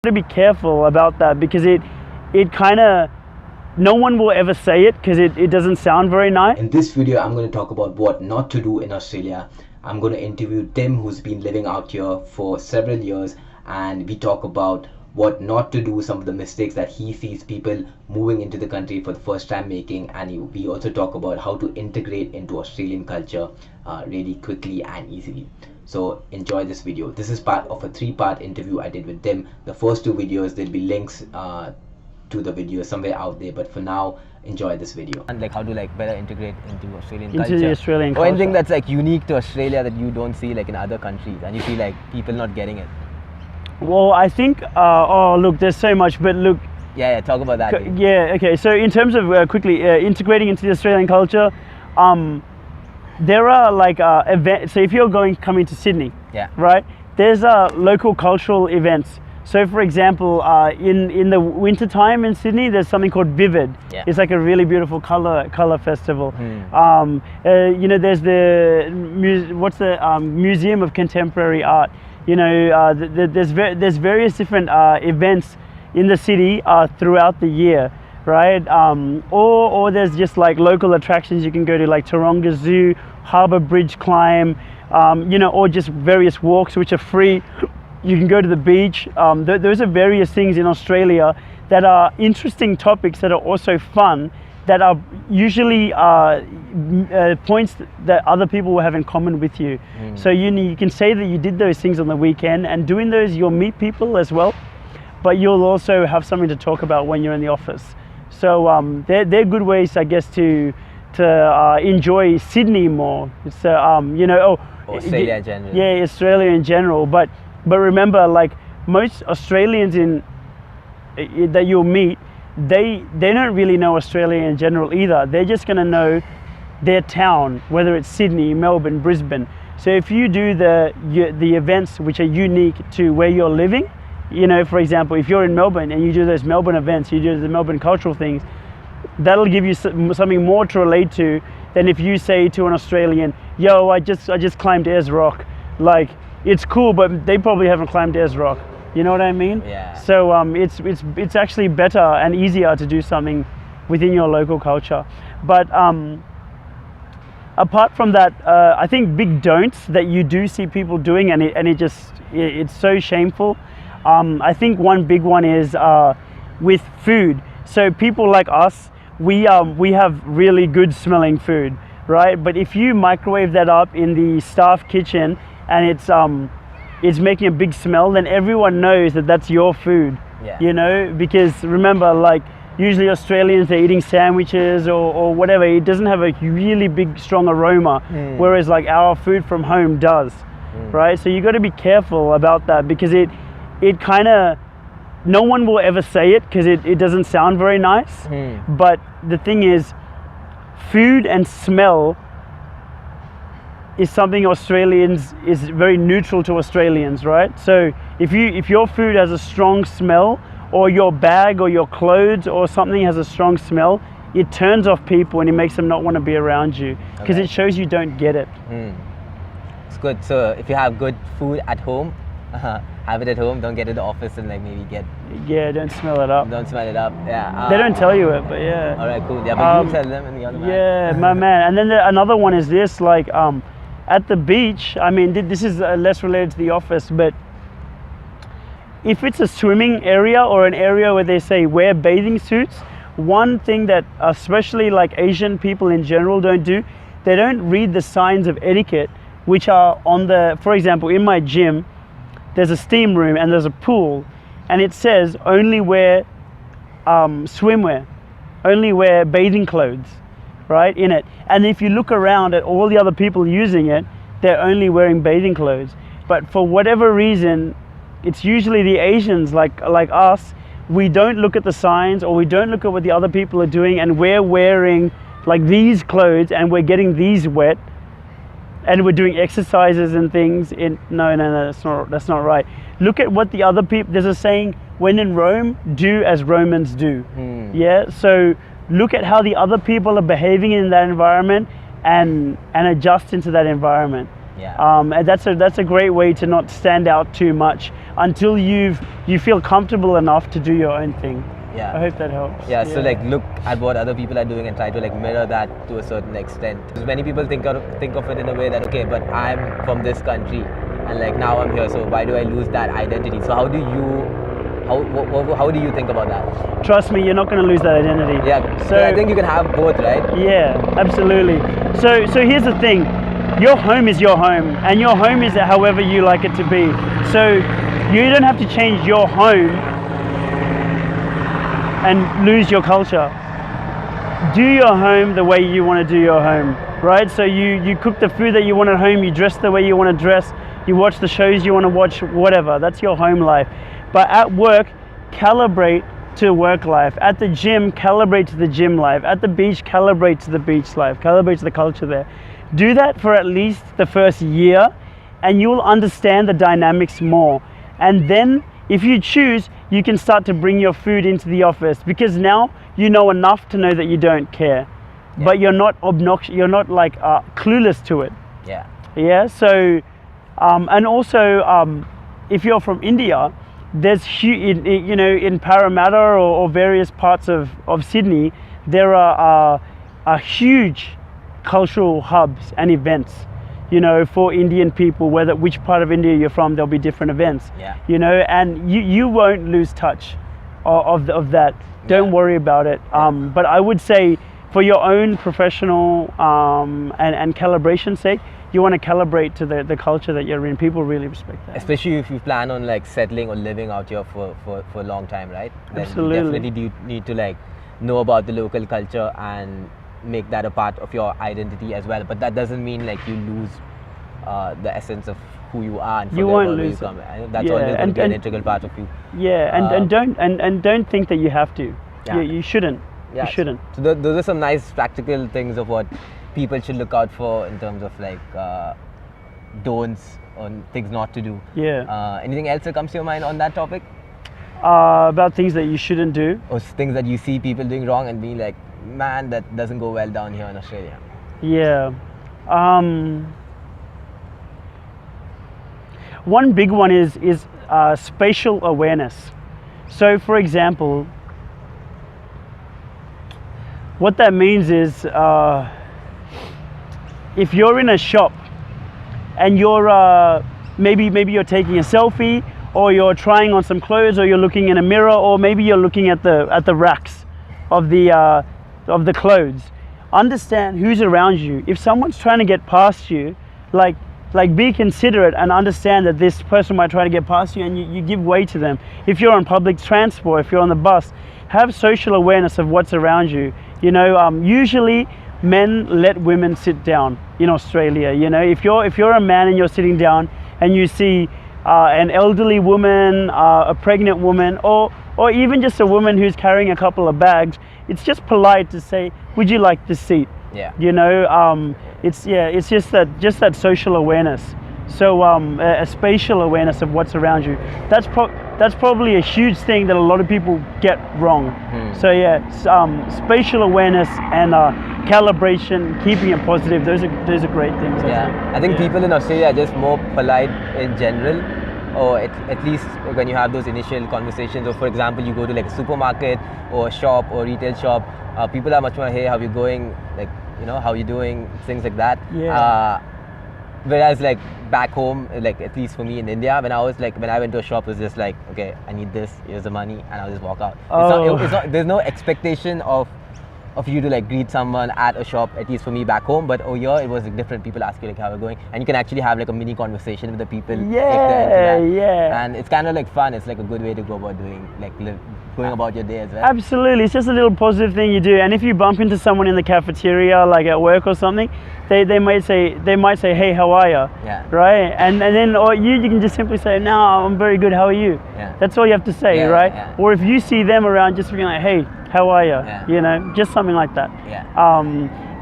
To be careful about that because it kind of, no one will ever say it because it doesn't sound very nice. In this video, I'm going to talk about what not to do in Australia. I'm going to interview Tim, who's been living out here for several years, and we talk about what not to do, some of the mistakes that he sees people moving into the country for the first time making, and we also talk about how to integrate into Australian culture really quickly and easily. So enjoy this video. This is part of a 3-part interview I did with Tim. The first 2 videos, there'll be links to the video somewhere out there, but for now, enjoy this video. And like how to like better integrate into Australian Into culture. the Australian or culture. anything that's like unique to Australia that you don't see like in other countries and you feel like people not getting it. Well, I think, look, there's so much, but look. Yeah, talk about that. Dave. Yeah, okay. So in terms of quickly integrating into the Australian culture, there are like events. So if you're coming to Sydney, Yeah. right? There's local cultural events. So for example, in the winter time in Sydney, there's something called Vivid. Yeah. It's like a really beautiful color festival. Hmm. There's the Museum of Contemporary Art. There's various different events in the city throughout the year, right? Or there's just like local attractions you can go to, like Taronga Zoo, Harbour Bridge climb, or just various walks which are free. You can go to the beach. Those are various things in Australia that are interesting topics that are also fun, that are usually points that other people will have in common with you. So you can say that you did those things on the weekend, and doing those you'll meet people as well, but you'll also have something to talk about when you're in the office. So they're good ways, I guess, to enjoy Sydney more. It's Australia in general. Yeah, Australia in general. But remember, like most Australians that you'll meet, they don't really know Australia in general either. They're just going to know their town, whether it's Sydney, Melbourne, Brisbane. So if you do the events which are unique to where you're living, for example, if you're in Melbourne and you do those Melbourne events, you do the Melbourne cultural things, that'll give you something more to relate to than if you say to an Australian, yo, I just climbed Ayers Rock. Like, it's cool, but they probably haven't climbed Ayers Rock. You know what I mean? Yeah. So it's actually better and easier to do something within your local culture. But apart from that, I think big don'ts that you do see people doing, and it's so shameful. I think one big one is with food. So people like us, we have really good smelling food, right? But if you microwave that up in the staff kitchen and it's making a big smell, then everyone knows that that's your food. Yeah. Because remember, like usually Australians, they're eating sandwiches or whatever. It doesn't have a really big, strong aroma, whereas like our food from home does, right? So you got to be careful about that because it kind of, no one will ever say it because it doesn't sound very nice. But the thing is, food and smell is something Australians is very neutral to Australians, right? So if your food has a strong smell, or your bag or your clothes or something has a strong smell, it turns off people and it makes them not want to be around you because it shows you don't get it. It's good. So if you have good food at home, have it at home. Don't get to the office and like maybe get. Yeah, don't smell it up. Don't smell it up. Yeah. They don't tell you it, but yeah. All right, cool. Yeah, but you tell them and the other man. Yeah, my man. And then another one is this, like at the beach. I mean, this is less related to the office, but if it's a swimming area or an area where they say wear bathing suits, one thing that especially like Asian people in general don't do, they don't read the signs of etiquette, which are on for example, in my gym, there's a steam room and there's a pool, and it says only wear swimwear, only wear bathing clothes, right, in it. And if you look around at all the other people using it, they're only wearing bathing clothes. But for whatever reason, it's usually the Asians like us, we don't look at the signs or we don't look at what the other people are doing, and we're wearing like these clothes and we're getting these wet and we're doing exercises and things. No, that's not right. Look at what the other people, there's a saying, when in Rome, do as Romans do. Yeah, so look at how the other people are behaving in that environment and adjust into that environment. Yeah. And that's a great way to not stand out too much until you feel comfortable enough to do your own thing. Yeah. I hope that helps. Yeah, so like look at what other people are doing and try to like mirror that to a certain extent. Because many people think of it in a way that, okay, but I'm from this country and like now I'm here, so why do I lose that identity? So how do you think about that? Trust me, you're not going to lose that identity. Yeah, so I think you can have both, right? Yeah, absolutely. So here's the thing. Your home is your home, and your home is however you like it to be. So you don't have to change your home and lose your culture. Do your home the way you want to do your home, right? So you cook the food that you want at home, you dress the way you want to dress, you watch the shows you want to watch, whatever. That's your home life. But at work, calibrate to work life. At the gym, calibrate to the gym life. At the beach, calibrate to the beach life. Calibrate to the culture there. Do that for at least the first year, and you'll understand the dynamics more. And then if you choose, you can start to bring your food into the office, because now you know enough to know that you don't care, but you're not obnoxious, you're not like clueless to it. Yeah. So and also if you're from India, there's in Parramatta or various parts of Sydney, there are huge cultural hubs and events, for Indian people. Which part of India you're from, there'll be different events. And you won't lose touch of that. Don't worry about it. But I would say, for your own professional and calibration sake, you want to calibrate to the culture that you're in. People really respect that. Especially if you plan on like settling or living out here for a long time, right? Then Absolutely. You definitely do need to like know about the local culture and make that a part of your identity as well. But that doesn't mean like you lose the essence of who you are and you won't lose it. That's always going to be an integral part of you. Yeah, and don't think that you have to. Yeah. You shouldn't. Yeah, you shouldn't. So those are some nice practical things of what people should look out for in terms of like don'ts or things not to do. Yeah. Anything else that comes to your mind on that topic? About things that you shouldn't do. Or things that you see people doing wrong and being like, man, that doesn't go well down here in Australia. Yeah. One big one is spatial awareness. So, for example, what that means is if you're in a shop and you're maybe you're taking a selfie, or you're trying on some clothes, or you're looking in a mirror, or maybe you're looking at the racks of the clothes. Understand who's around you. If someone's trying to get past you, like be considerate and understand that this person might try to get past you, and you give way to them. If you're on public transport, if you're on the bus, have social awareness of what's around you. Usually men let women sit down in Australia. If you're a man and you're sitting down and you see an elderly woman, a pregnant woman, or even just a woman who's carrying a couple of bags, it's just polite to say, would you like this seat? Yeah. It's just that social awareness. So a spatial awareness of what's around you. That's probably a huge thing that a lot of people get wrong. So spatial awareness and calibration, keeping it positive. Those are great things. I think people in Australia are just more polite in general, or at least when you have those initial conversations. Or for example, you go to like a supermarket or a shop or retail shop, people are much more, hey, how you going? Like, how you doing? Things like that. Whereas like back home, like at least for me in India, when I went to a shop, it was just like, okay, I need this, here's the money, and I'll just walk out. It's not, there's no expectation of you to like greet someone at a shop, at least for me back home. But over here, it was like different. People ask you like how you're going, and you can actually have like a mini conversation with the people. And it's kind of like fun. It's like a good way to go about going about your day as well. Absolutely, it's just a little positive thing you do. And if you bump into someone in the cafeteria, like at work or something, they might say, hey, how are you? Right? And then, or you can just simply say, no, I'm very good, how are you? That's all you have to say, right? Or if you see them around, just being like, hey, how are you? Just something like that.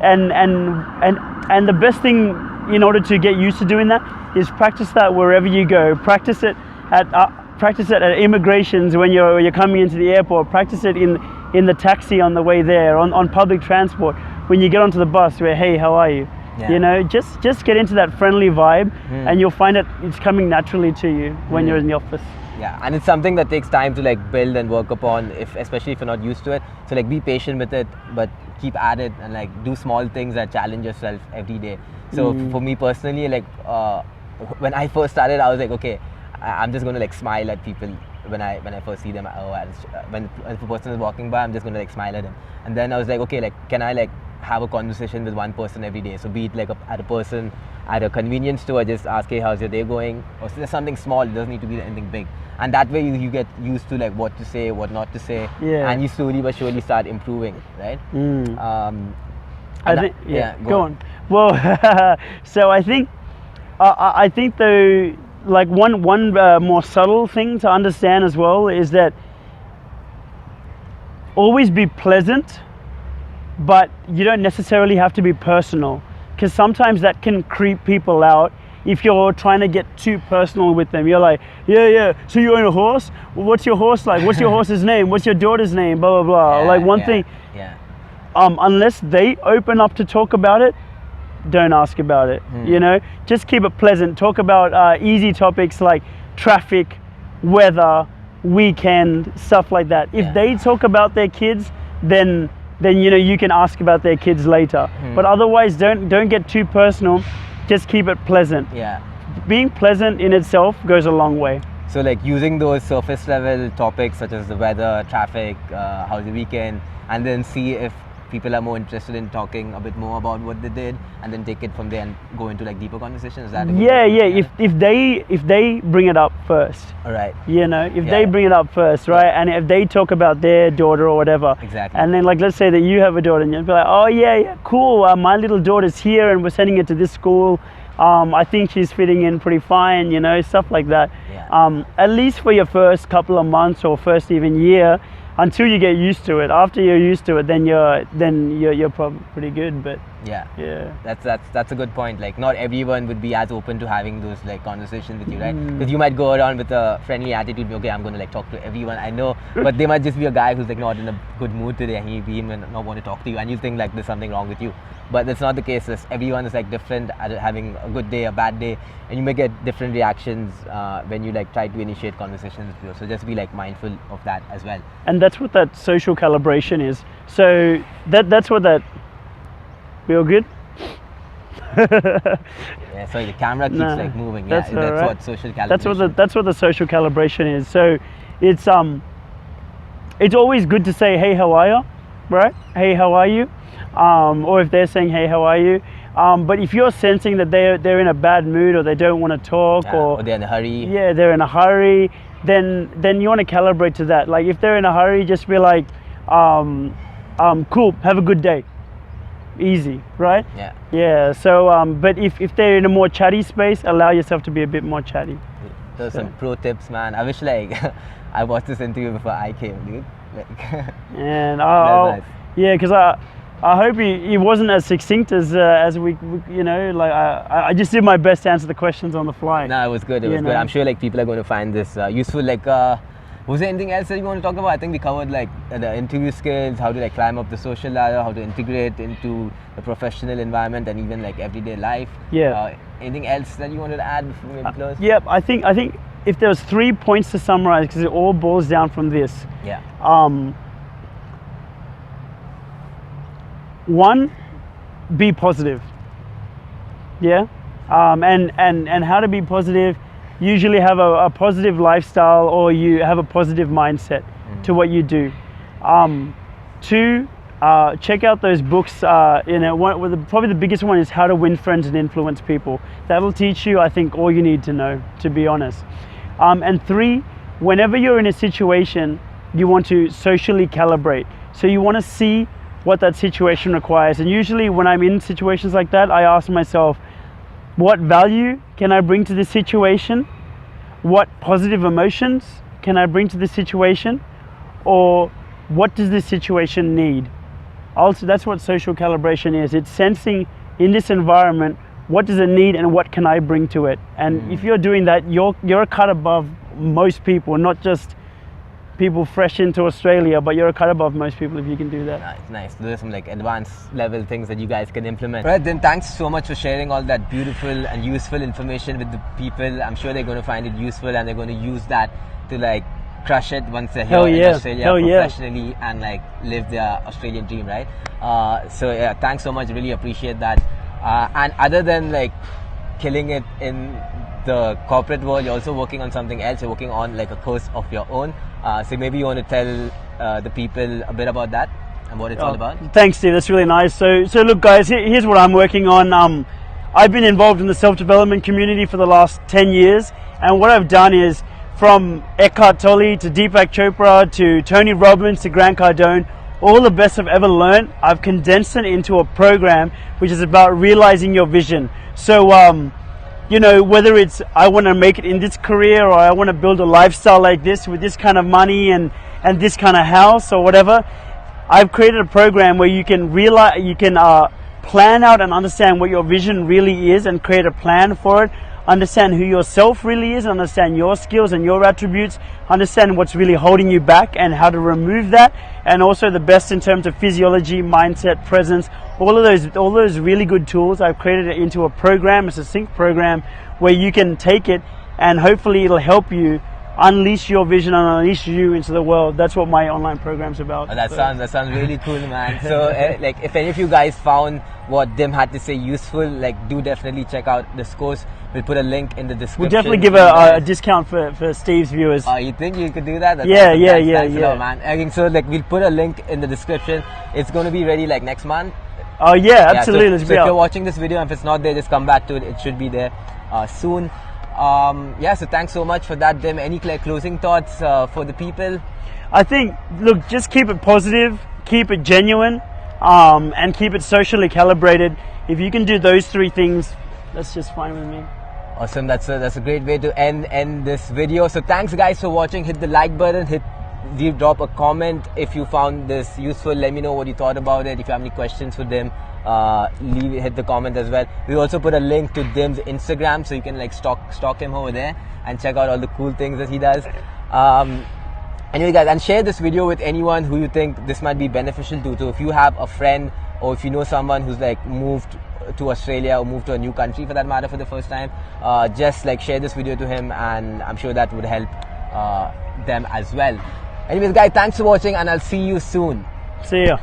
And the best thing in order to get used to doing that is practice that wherever you go. Practice it at immigrations when you're coming into the airport. Practice it in the taxi on the way there, on public transport. When you get onto the bus, where, hey, how are you? Yeah. You know, just get into that friendly vibe, and you'll find it's coming naturally to you when you're in the office. Yeah, and it's something that takes time to like build and work upon, especially if you're not used to it. So like be patient with it, but keep at it and like do small things that challenge yourself every day. So for me personally, like when I first started, I was like, okay, I'm just gonna like smile at people when I first see them. When if a person is walking by, I'm just gonna like smile at them. And then I was like, okay, like can I like have a conversation with one person every day? So be it like at a person at a convenience store, just ask, hey, how's your day going? Or there's something small, it doesn't need to be anything big. And that way you get used to like what to say, what not to say, and you slowly but surely start improving, right? I think go on. Well, so I think though, like one more subtle thing to understand as well is that always be pleasant, but you don't necessarily have to be personal, because sometimes that can creep people out. If you're trying to get too personal with them, you're like, yeah, so you own a horse? Well, what's your horse like? What's your horse's name? What's your daughter's name? Blah, blah, blah. Like one thing, unless they open up to talk about it, don't ask about it. You know, just keep it pleasant. Talk about easy topics like traffic, weather, weekend, stuff like that. If they talk about their kids, then you know you can ask about their kids later. But otherwise, don't get too personal. Just keep it pleasant. Yeah. Being pleasant in itself goes a long way. So like using those surface level topics such as the weather, traffic, how's the weekend, and then see if people are more interested in talking a bit more about what they did, and then take it from there and go into like deeper conversations. Is that a good way? If they bring it up first. All right. You know, if they bring it up first, right? And if they talk about their daughter or whatever. Exactly. And then like let's say that you have a daughter and you'll be like, oh yeah, cool. My little daughter's here and we're sending her to this school. I think she's fitting in pretty fine, you know, stuff like that. Yeah. At least for your first couple of months or first even year, until you get used to it. After you're used to it, then you're probably pretty good. But yeah, that's a good point. Like not everyone would be as open to having those like conversations with you, right? Because you might go around with a friendly attitude, okay, I'm gonna like talk to everyone I know, but they might just be a guy who's like not in a good mood today, and he might not want to talk to you, and you think like there's something wrong with you. But that's not the case. Everyone is like different at having a good day, a bad day, and you may get different reactions when you like try to initiate conversations with people. So just be like mindful of that as well. And that's what that social calibration is. So that's what that. We all good? Yeah. Sorry, the camera keeps like moving. Yeah, that's what social calibration. That's what the social calibration is. So it's always good to say, hey, how are you? Right? Hey, how are you? Or if they're saying, hey, how are you? But if you're sensing that they're in a bad mood or they don't want to talk or they're in a hurry. Yeah, they're in a hurry, then you want to calibrate to that. Like if they're in a hurry, just be like, cool, have a good day. Easy, right? Yeah. Yeah, so, but if they're in a more chatty space, allow yourself to be a bit more chatty. Those are some pro tips, man. I wish like I watched this interview before I came, dude. Like, and nice. Yeah, because I hope he wasn't as succinct as we you know, like I just did my best to answer the questions on the fly. No, it was good. It was good. I'm sure like people are going to find this useful. Like, was there anything else that you want to talk about? I think we covered like the interview skills, how to like climb up the social ladder, how to integrate into the professional environment, and even like everyday life. Yeah. Anything else that you wanted to add before we close? Yep. I think if there was 3 points to summarize, because it all boils down from this. Yeah. 1, be positive. Yeah. And how to be positive? Usually have a positive lifestyle, or you have a positive mindset to what you do. 2, check out those books. Probably the biggest one is How to Win Friends and Influence People. That'll teach you, I think, all you need to know, to be honest. And 3, whenever you're in a situation, you want to socially calibrate. So you want to see what that situation requires. And usually when I'm in situations like that, I ask myself, what value can I bring to this situation? What positive emotions can I bring to this situation? Or what does this situation need? Also, that's what social calibration is. It's sensing in this environment, what does it need and what can I bring to it? And if you're doing that, you're a cut above most people, not just people fresh into Australia, but you're a cut above most people if you can do that. Nice. Those are some like advanced level things that you guys can implement. Right, then thanks so much for sharing all that beautiful and useful information with the people. I'm sure they're going to find it useful and they're going to use that to like crush it once they're here in Australia professionally and like live their Australian dream, right? So yeah, thanks so much. Really appreciate that. And other than like killing it in the corporate world, you're also working on something else. You're working on like a course of your own. So maybe you want to tell the people a bit about that and what it's all about. Thanks, Steve. That's really nice. So look, guys, here's what I'm working on. I've been involved in the self-development community for the last 10 years, and what I've done is from Eckhart Tolle to Deepak Chopra to Tony Robbins to Grant Cardone, all the best I've ever learned, I've condensed it into a program which is about realizing your vision. So you know, whether it's I want to make it in this career or I want to build a lifestyle like this with this kind of money and this kind of house or whatever, I've created a program where you can realize, you can plan out and understand what your vision really is and create a plan for it, understand who yourself really is, understand your skills and your attributes, understand what's really holding you back and how to remove that, and also the best in terms of physiology, mindset, presence, all those really good tools. I've created it into a program, a succinct program where you can take it and hopefully it'll help you unleash your vision and unleash you into the world. That's what my online program's about. Oh, that sounds really cool, man. So like if any of you guys found what Dim had to say useful, like do definitely check out this course. We'll put a link in the description. We'll definitely give a discount for Steve's viewers. You think you could do that? That's yeah, awesome. yeah, Thanks a lot, man. I think so. Like we'll put a link in the description. It's going to be ready like next month. Oh yeah, absolutely. So if you're watching this video and if it's not there, just come back to it. It should be there soon. Yeah, so thanks so much for that, Dim. Any closing thoughts for the people? I think, look, just keep it positive, keep it genuine, and keep it socially calibrated. If you can do those three things, that's just fine with me. Awesome. That's a great way to end this video. So thanks guys for watching. Hit the like button, drop a comment if you found this useful. Let me know what you thought about it. If you have any questions for them, hit the comment as well. We also put a link to Dim's Instagram so you can like stalk him over there and check out all the cool things that he does. Anyway guys, and share this video with anyone who you think this might be beneficial to. So if you have a friend or if you know someone who's like moved to Australia or moved to a new country for that matter for the first time, just like share this video to him and I'm sure that would help them as well. Anyways guys, thanks for watching and I'll see you soon. See ya.